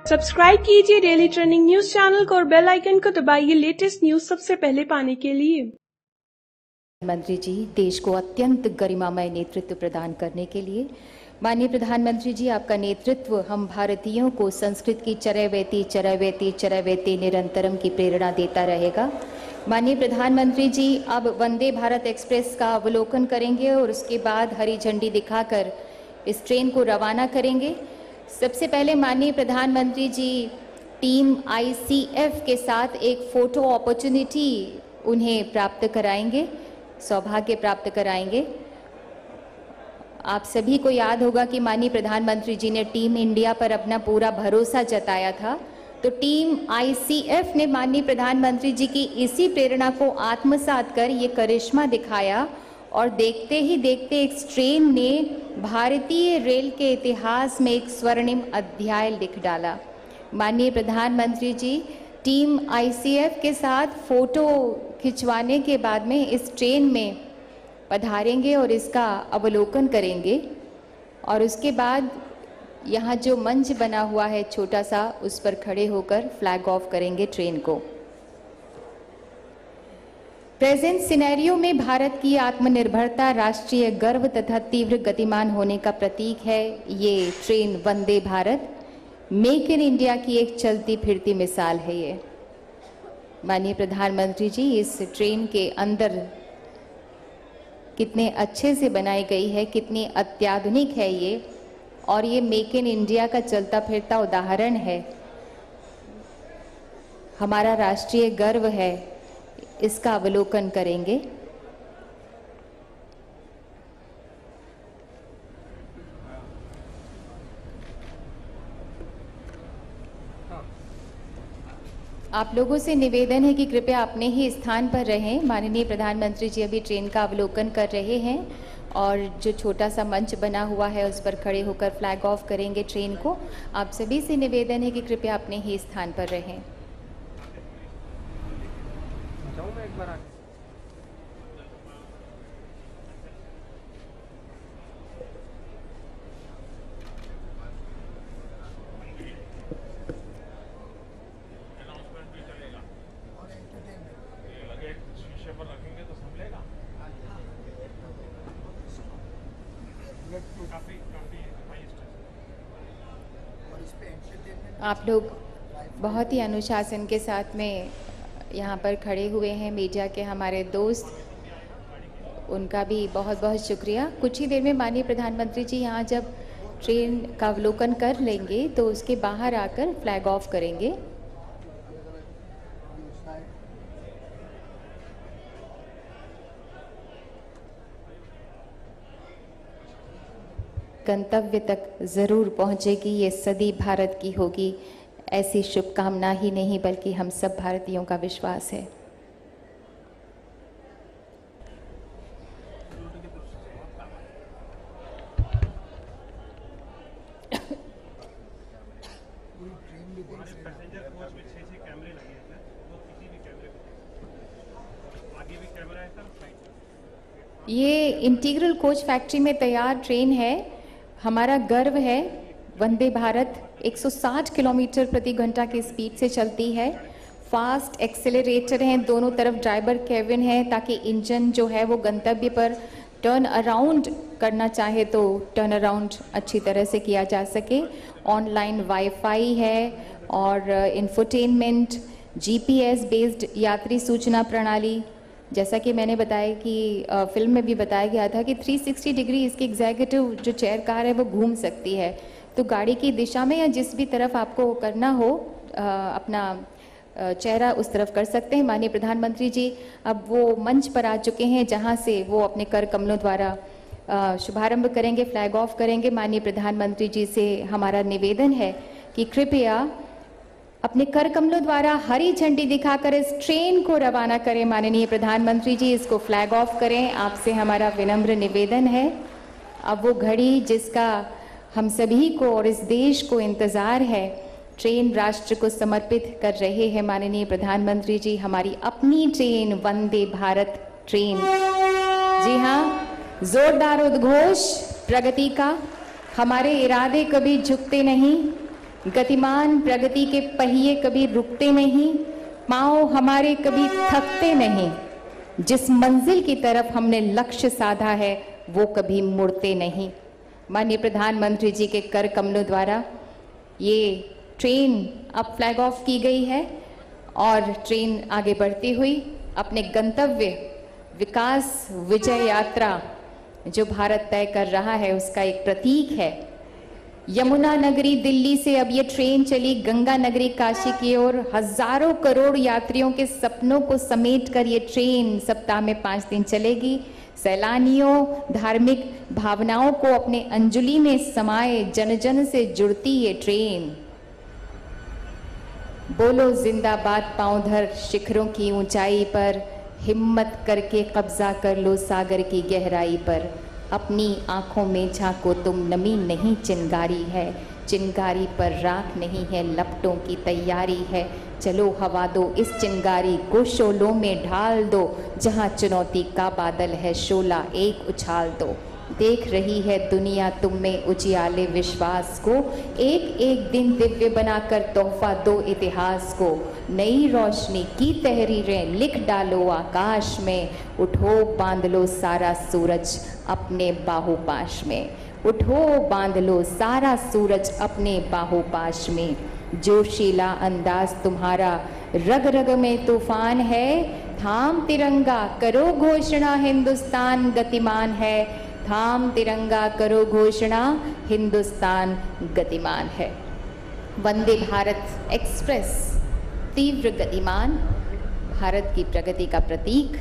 Subscribe कीजिए daily trending news channel को और बेल आइकन को दबाइए लेटेस्ट न्यूज सबसे पहले पाने के लिए। मंत्री जी, देश को अत्यंत गरिमामय नेतृत्व प्रदान करने के लिए माननीय प्रधानमंत्री जी, आपका नेतृत्व हम भारतीयों को संस्कृत की चरैवेति चरैवेति चरैवेति निरंतरम की प्रेरणा देता रहेगा। माननीय प्रधानमंत्री जी, अब वंदे भारत एक्सप्रेस का अवलोकन करेंगे और उसके बाद हरी झंडी दिखाकर इस ट्रेन को रवाना करेंगे। सबसे पहले माननीय प्रधानमंत्री जी टीम ICF के साथ एक फ़ोटो अपॉर्चुनिटी उन्हें प्राप्त कराएंगे, सौभाग्य प्राप्त कराएंगे। आप सभी को याद होगा कि माननीय प्रधानमंत्री जी ने टीम इंडिया पर अपना पूरा भरोसा जताया था, तो टीम ICF ने माननीय प्रधानमंत्री जी की इसी प्रेरणा को आत्मसात कर ये करिश्मा दिखाया और देखते ही देखते एक ट्रेन ने भारतीय रेल के इतिहास में एक स्वर्णिम अध्याय लिख डाला। माननीय प्रधानमंत्री जी टीम ICF के साथ फोटो खिंचवाने के बाद में इस ट्रेन में पधारेंगे और इसका अवलोकन करेंगे और उसके बाद यहाँ जो मंच बना हुआ है छोटा सा, उस पर खड़े होकर फ्लैग ऑफ करेंगे ट्रेन को। प्रेजेंट सिनेरियो में भारत की आत्मनिर्भरता, राष्ट्रीय गर्व तथा तीव्र गतिमान होने का प्रतीक है ये train Vande Bharat. Make in India की एक चलती फिरती मिसाल है ये। माननीय प्रधानमंत्री जी, इस ट्रेन के अंदर कितने अच्छे से बनाई गई है, कितनी अत्याधुनिक है ये, और ये मेक इन इंडिया का चलता फिरता उदाहरण है। हमारा राष्ट्रीय गर्व है, इसका अवलोकन करेंगे। आप लोगों से निवेदन है कि कृपया अपने ही स्थान पर रहें। माननीय प्रधानमंत्री जी अभी ट्रेन का अवलोकन कर रहे हैं और जो छोटा सा मंच बना हुआ है उस पर खड़े होकर फ्लैग ऑफ करेंगे ट्रेन को। आप सभी से निवेदन है कि कृपया अपने ही स्थान पर रहें। आप लोग बहुत ही अनुशासन के साथ में यहाँ पर खड़े हुए हैं। मीडिया के हमारे दोस्त, उनका भी बहुत बहुत शुक्रिया। कुछ ही देर में माननीय प्रधानमंत्री जी यहाँ जब ट्रेन का अवलोकन कर लेंगे तो उसके बाहर आकर फ्लैग ऑफ करेंगे। गंतव्य तक ज़रूर पहुँचेगी, ये सदी भारत की होगी, ऐसी शुभकामना ही नहीं बल्कि हम सब भारतीयों का विश्वास है। ये इंटीग्रल कोच फैक्ट्री में तैयार ट्रेन है। हमारा गर्व है। वंदे भारत 160 किलोमीटर प्रति घंटा की स्पीड से चलती है। फास्ट एक्सेलरेटर हैं, दोनों तरफ ड्राइवर केबिन है ताकि इंजन जो है वो गंतव्य पर टर्न अराउंड करना चाहे तो टर्न अराउंड अच्छी तरह से किया जा सके। ऑनलाइन वाईफाई है और इंफोटेनमेंट, GPS बेस्ड यात्री सूचना प्रणाली। जैसा कि मैंने बताया कि फिल्म में भी बताया गया था कि 360 डिग्री इसकी एग्जीक्यूटिव जो चेयर कार है वो घूम सकती है, तो गाड़ी की दिशा में या जिस भी तरफ आपको करना हो अपना चेहरा उस तरफ कर सकते हैं। माननीय प्रधानमंत्री जी अब वो मंच पर आ चुके हैं जहां से वो अपने कर कमलों द्वारा शुभारंभ करेंगे, फ्लैग ऑफ करेंगे। माननीय प्रधानमंत्री जी से हमारा निवेदन है कि कृपया अपने कर कमलों द्वारा हरी झंडी दिखाकर इस ट्रेन को रवाना करें। माननीय प्रधानमंत्री जी इसको फ्लैग ऑफ करें, आपसे हमारा विनम्र निवेदन है। अब वो घड़ी जिसका हम सभी को और इस देश को इंतज़ार है, ट्रेन राष्ट्र को समर्पित कर रहे हैं माननीय प्रधानमंत्री जी। हमारी अपनी ट्रेन वंदे भारत ट्रेन, जी हाँ, जोरदार उद्घोष प्रगति का। हमारे इरादे कभी झुकते नहीं, गतिमान प्रगति के पहिए कभी रुकते नहीं, पांव हमारे कभी थकते नहीं। जिस मंजिल की तरफ हमने लक्ष्य साधा है वो कभी मुड़ते नहीं। माननीय प्रधानमंत्री जी के कर कमलों द्वारा ये ट्रेन अब फ्लैग ऑफ की गई है और ट्रेन आगे बढ़ती हुई अपने गंतव्य विकास विजय यात्रा जो भारत तय कर रहा है उसका एक प्रतीक है। यमुना नगरी दिल्ली से अब ये ट्रेन चली गंगा नगरी काशी की ओर। हजारों करोड़ यात्रियों के सपनों को समेट कर ये ट्रेन सप्ताह में 5 दिन चलेगी। सैलानियों धार्मिक भावनाओं को अपने अंजलि में समाये जन जन से जुड़ती ये ट्रेन। बोलो जिंदाबाद पांव धर शिखरों की ऊंचाई पर, हिम्मत करके कब्जा कर लो सागर की गहराई पर। अपनी आंखों में झांको तुम, नमी नहीं चिंगारी है, चिंगारी पर राख नहीं है लपटों की तैयारी है। चलो हवा दो इस चिंगारी को शोलों में ढाल दो, जहां चुनौती का बादल है शोला एक उछाल दो। देख रही है दुनिया तुम में उजियाले विश्वास को, एक एक दिन दिव्य बनाकर तोहफा दो इतिहास को। नई रोशनी की तहरीरें लिख डालो आकाश में, उठो बांध लो सारा सूरज अपने बाहुपाश में। उठो बांध लो सारा सूरज अपने बाहुपाश में। जोशीला अंदाज तुम्हारा रग रग में तूफान है, थाम तिरंगा करो घोषणा हिंदुस्तान गतिमान है। थाम तिरंगा करो घोषणा हिंदुस्तान गतिमान है। वंदे भारत एक्सप्रेस तीव्र गतिमान, भारत की प्रगति का प्रतीक।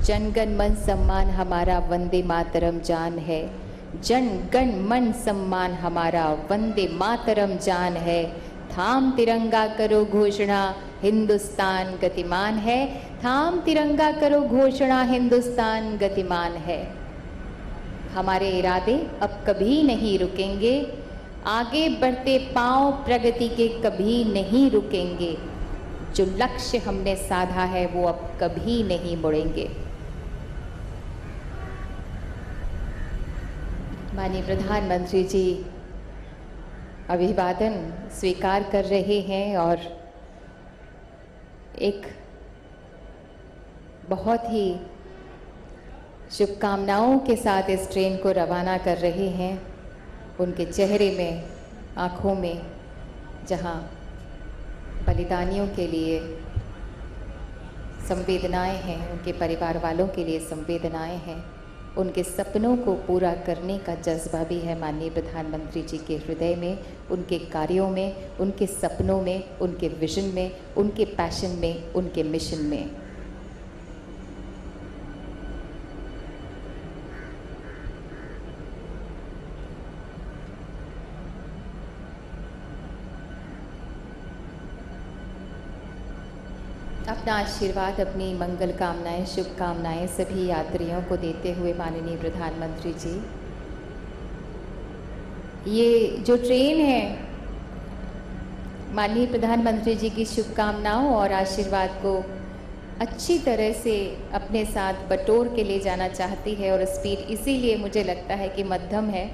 जन गण मन सम्मान हमारा वंदे मातरम जान है। जन गण मन सम्मान हमारा वंदे मातरम जान है। थाम तिरंगा करो घोषणा हिंदुस्तान गतिमान है। थाम तिरंगा करो घोषणा हिंदुस्तान गतिमान है। हमारे इरादे अब कभी नहीं रुकेंगे, आगे बढ़ते पांव प्रगति के कभी नहीं रुकेंगे। जो लक्ष्य हमने साधा है वो अब कभी नहीं मुड़ेंगे। माननीय प्रधानमंत्री जी अभिवादन स्वीकार कर रहे हैं और एक बहुत ही शुभकामनाओं के साथ इस ट्रेन को रवाना कर रहे हैं। उनके चेहरे में, आँखों में जहाँ बलिदानियों के लिए संवेदनाएं हैं, उनके परिवार वालों के लिए संवेदनाएं हैं, उनके सपनों को पूरा करने का जज्बा भी है माननीय प्रधानमंत्री जी के हृदय में, उनके कार्यों में, उनके सपनों में, उनके विजन में, उनके पैशन में, उनके मिशन में। अपना आशीर्वाद, अपनी मंगल कामनाएं, शुभकामनाएं सभी यात्रियों को देते हुए माननीय प्रधानमंत्री जी, ये जो ट्रेन है माननीय प्रधानमंत्री जी की शुभकामनाओं और आशीर्वाद को अच्छी तरह से अपने साथ बटोर के ले जाना चाहती है। और स्पीड इसीलिए मुझे लगता है कि मध्यम है,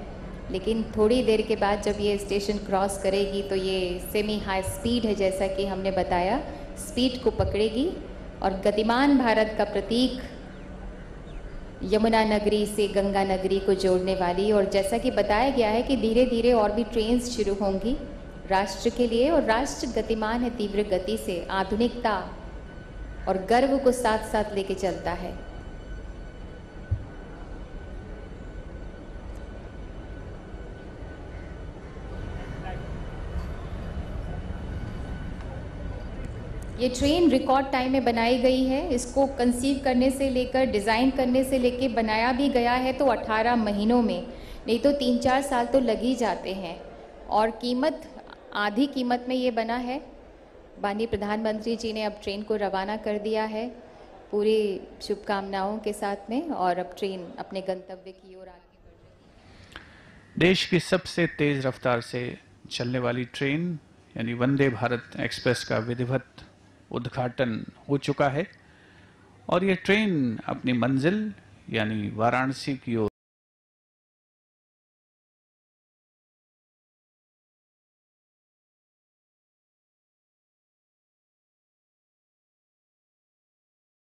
लेकिन थोड़ी देर के बाद जब ये स्टेशन क्रॉस करेगी तो ये सेमी हाई स्पीड है, जैसा कि हमने बताया, स्पीड को पकड़ेगी और गतिमान भारत का प्रतीक यमुना नगरी से गंगा नगरी को जोड़ने वाली। और जैसा कि बताया गया है कि धीरे धीरे और भी ट्रेन्स शुरू होंगी राष्ट्र के लिए, और राष्ट्र गतिमान है तीव्र गति से, आधुनिकता और गर्व को साथ साथ लेके चलता है। ये ट्रेन रिकॉर्ड टाइम में बनाई गई है। इसको कंसीव करने से लेकर, डिज़ाइन करने से लेकर बनाया भी गया है तो 18 महीनों में, नहीं तो 3-4 साल तो लग ही जाते हैं। और कीमत, आधी कीमत में ये बना है। माननीय प्रधानमंत्री जी ने अब ट्रेन को रवाना कर दिया है पूरी शुभकामनाओं के साथ में, और अब ट्रेन अपने गंतव्य की ओर आगे बढ़ रही है। देश की सबसे तेज़ रफ्तार से चलने वाली ट्रेन यानी वंदे भारत एक्सप्रेस का विधिवत उद्घाटन हो चुका है और ये ट्रेन अपनी मंजिल यानी वाराणसी की ओर